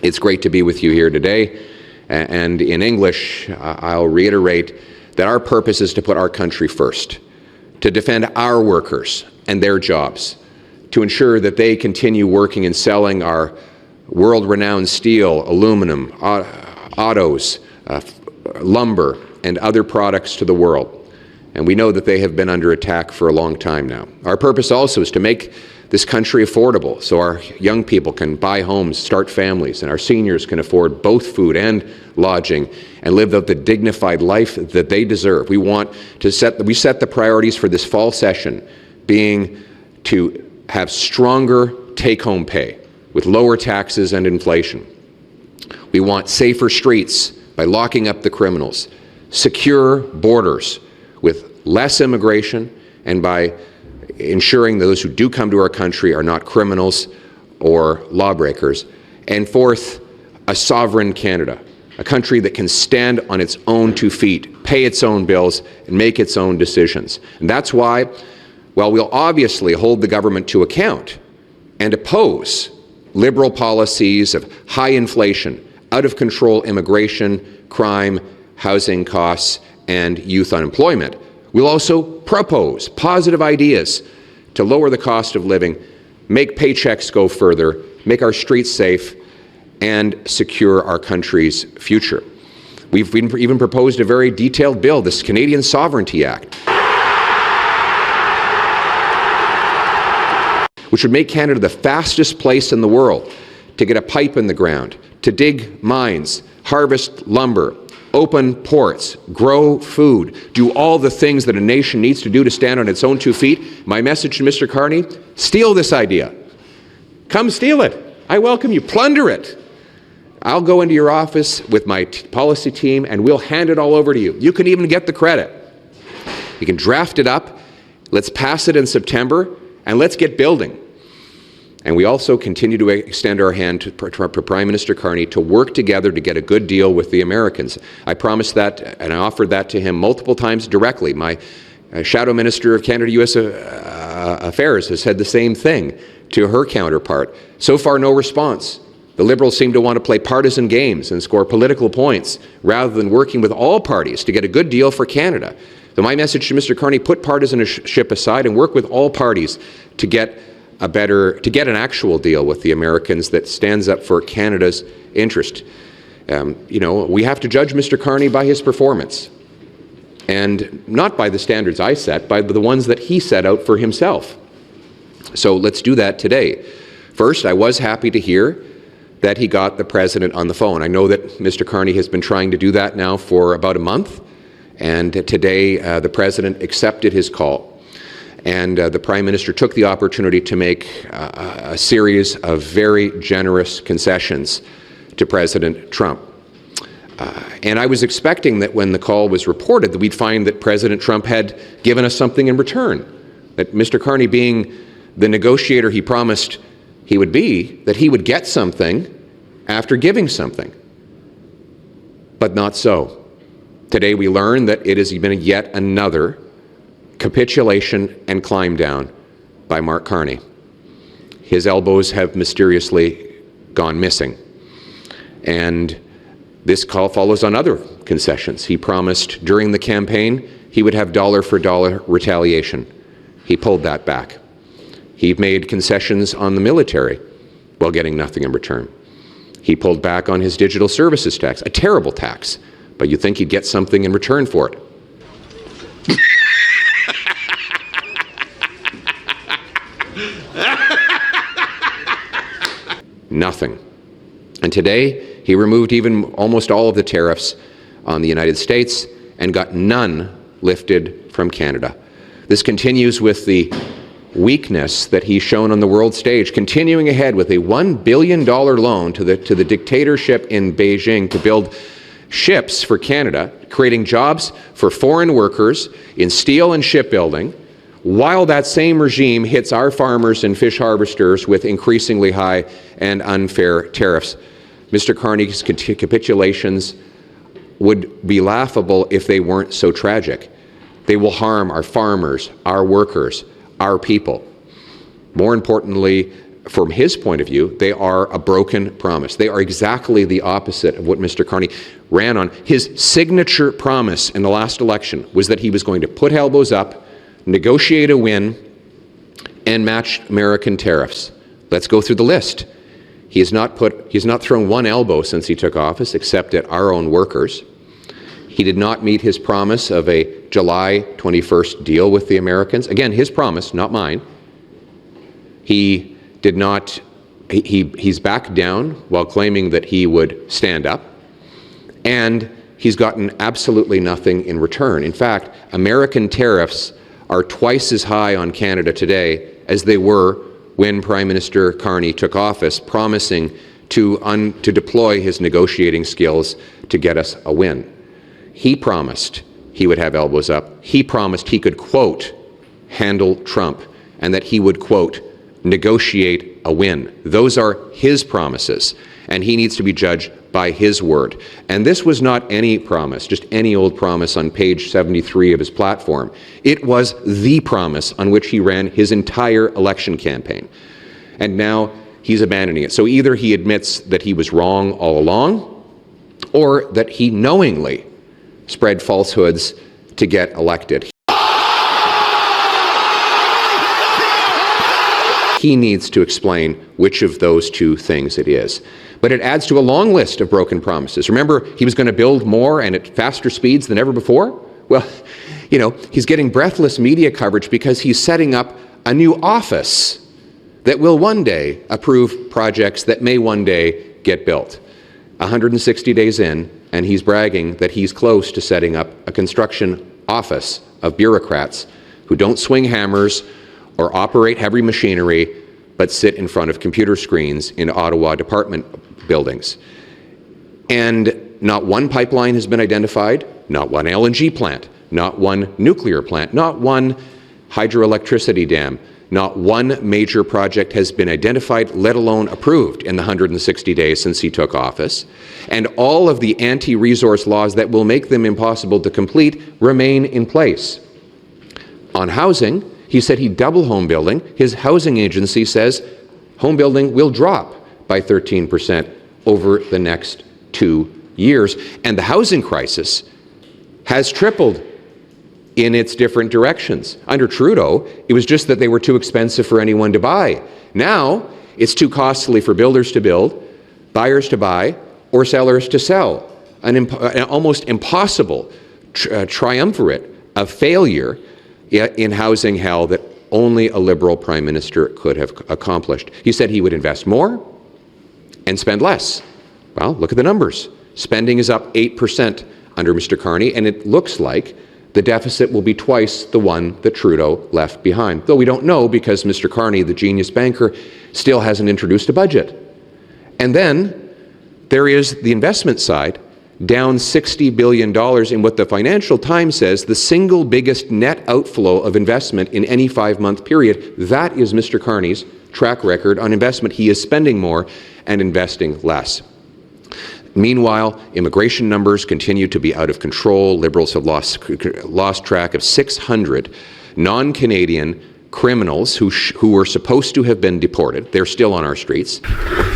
It's great to be with you here today. And in English, I'll reiterate that our purpose is to put our country first, to defend our workers and their jobs, to ensure that they continue working and selling our world-renowned steel, aluminum, autos, lumber, and other products to the world. And we know that they have been under attack for a long time now. Our purpose also is to make this country affordable so our young people can buy homes, start families, and our seniors can afford both food and lodging and live out the dignified life that they deserve. We set the priorities for this fall session being to have stronger take-home pay with lower taxes and inflation. We want safer streets by locking up the criminals, secure borders with less immigration, and by ensuring those who do come to our country are not criminals or lawbreakers. And fourth, a sovereign Canada, a country that can stand on its own 2 feet, pay its own bills, and make its own decisions. And that's why, while we'll obviously hold the government to account and oppose liberal policies of high inflation, out-of-control immigration, crime, housing costs, and youth unemployment, we'll also propose positive ideas to lower the cost of living, make paychecks go further, make our streets safe, and secure our country's future. We've even proposed a very detailed bill, this Canadian Sovereignty Act, which would make Canada the fastest place in the world to get a pipe in the ground, to dig mines, harvest lumber, open ports, grow food, do all the things that a nation needs to do to stand on its own 2 feet. My message to Mr. Carney, steal this idea. Come steal it. I welcome you. Plunder it. I'll go into your office with my policy team and we'll hand it all over to you. You can even get the credit. You can draft it up. Let's pass it in September and let's get building. And we also continue to extend our hand to Prime Minister Carney to work together to get a good deal with the Americans. I promised that and I offered that to him multiple times directly. My Shadow Minister of Canada-U.S. Affairs has said the same thing to her counterpart. So far, no response. The Liberals seem to want to play partisan games and score political points rather than working with all parties to get a good deal for Canada. So my message to Mr. Carney, put partisanship aside and work with all parties to get an actual deal with the Americans that stands up for Canada's interest. We have to judge Mr. Carney by his performance, and not by the standards I set, by the ones that he set out for himself. So let's do that today. First, I was happy to hear that he got the President on the phone. I know that Mr. Carney has been trying to do that now for about a month, and today the President accepted his call. And the Prime Minister took the opportunity to make a series of very generous concessions to President Trump. And I was expecting that when the call was reported that we'd find that President Trump had given us something in return, that Mr. Carney, being the negotiator he promised he would be, that he would get something after giving something. But not so. Today we learn that it has been yet another capitulation and climb down by Mark Carney. His elbows have mysteriously gone missing. And this call follows on other concessions. He promised during the campaign he would have dollar-for-dollar retaliation. He pulled that back. He made concessions on the military while getting nothing in return. He pulled back on his digital services tax, a terrible tax, but you'd think he'd get something in return for it. Nothing. And today, he removed even almost all of the tariffs on the United States and got none lifted from Canada. This continues with the weakness that he's shown on the world stage, continuing ahead with a $1 billion loan to the dictatorship in Beijing to build ships for Canada, creating jobs for foreign workers in steel and shipbuilding, while that same regime hits our farmers and fish harvesters with increasingly high and unfair tariffs. Mr. Carney's capitulations would be laughable if they weren't so tragic. They will harm our farmers, our workers, our people. More importantly, from his point of view, they are a broken promise. They are exactly the opposite of what Mr. Carney ran on. His signature promise in the last election was that he was going to put elbows up, negotiate a win, and match American tariffs. Let's go through the list. He has not thrown one elbow since he took office, except at our own workers. He did not meet his promise of a July 21st deal with the Americans. Again, his promise, not mine. He did not, he's backed down while claiming that he would stand up, and he's gotten absolutely nothing in return. In fact, American tariffs are twice as high on Canada today as they were when Prime Minister Carney took office, promising to deploy his negotiating skills to get us a win. He promised he would have elbows up. He promised he could, quote, handle Trump, and that he would, quote, negotiate a win. Those are his promises, and he needs to be judged by his word. And this was not any promise, just any old promise on page 73 of his platform. It was the promise on which he ran his entire election campaign. And now he's abandoning it. So either he admits that he was wrong all along, or that he knowingly spread falsehoods to get elected. He needs to explain which of those two things it is. But it adds to a long list of broken promises. Remember, he was going to build more and at faster speeds than ever before? Well, you know, he's getting breathless media coverage because he's setting up a new office that will one day approve projects that may one day get built. 160 days in, and he's bragging that he's close to setting up a construction office of bureaucrats who don't swing hammers or operate heavy machinery, but sit in front of computer screens in Ottawa department buildings. And not one pipeline has been identified, not one LNG plant, not one nuclear plant, not one hydroelectricity dam, not one major project has been identified, let alone approved, in the 160 days since he took office. And all of the anti-resource laws that will make them impossible to complete remain in place. On housing, he said he'd double home building. His housing agency says home building will drop by 13% over the next 2 years. And the housing crisis has tripled in its different directions. Under Trudeau, it was just that they were too expensive for anyone to buy. Now, it's too costly for builders to build, buyers to buy, or sellers to sell. An almost impossible triumvirate of failure in housing hell that only a Liberal Prime Minister could have accomplished. He said he would invest more and spend less. Well, look at the numbers. Spending is up 8% under Mr. Carney, and it looks like the deficit will be twice the one that Trudeau left behind. Though we don't know because Mr. Carney, the genius banker, still hasn't introduced a budget. And then there is the investment side, down $60 billion in what the Financial Times says the single biggest net outflow of investment in any 5-month period. That is Mr. Carney's track record on investment. He is spending more and investing less. Meanwhile, immigration numbers continue to be out of control. Liberals have lost track of 600 non-Canadian criminals who were supposed to have been deported. They're still on our streets.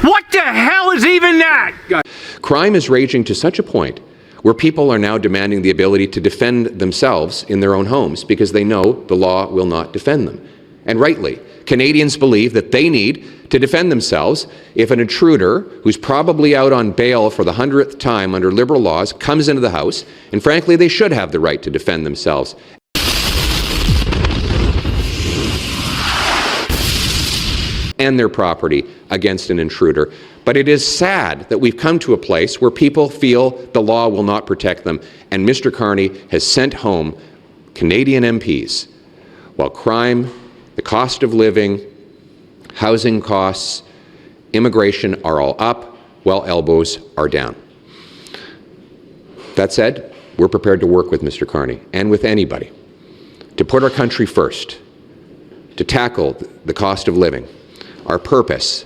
What the hell is even that? Crime is raging to such a point where people are now demanding the ability to defend themselves in their own homes because they know the law will not defend them. And rightly, Canadians believe that they need to defend themselves if an intruder who's probably out on bail for the 100th time under Liberal laws comes into the house, and frankly, they should have the right to defend themselves. And their property against an intruder. But it is sad that we've come to a place where people feel the law will not protect them, and Mr. Carney has sent home Canadian MPs while crime, the cost of living, housing costs, immigration are all up, while elbows are down. That said, we're prepared to work with Mr. Carney and with anybody to put our country first, to tackle the cost of living. Our purpose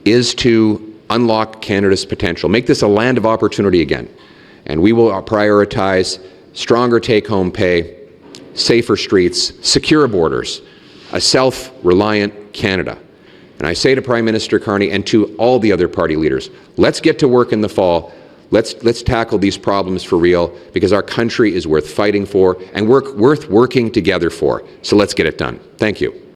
is to unlock Canada's potential, make this a land of opportunity again. And we will prioritize stronger take-home pay, safer streets, secure borders, a self-reliant Canada. And I say to Prime Minister Carney and to all the other party leaders, let's get to work in the fall. Let's tackle these problems for real, because our country is worth fighting for and worth working together for. So let's get it done. Thank you.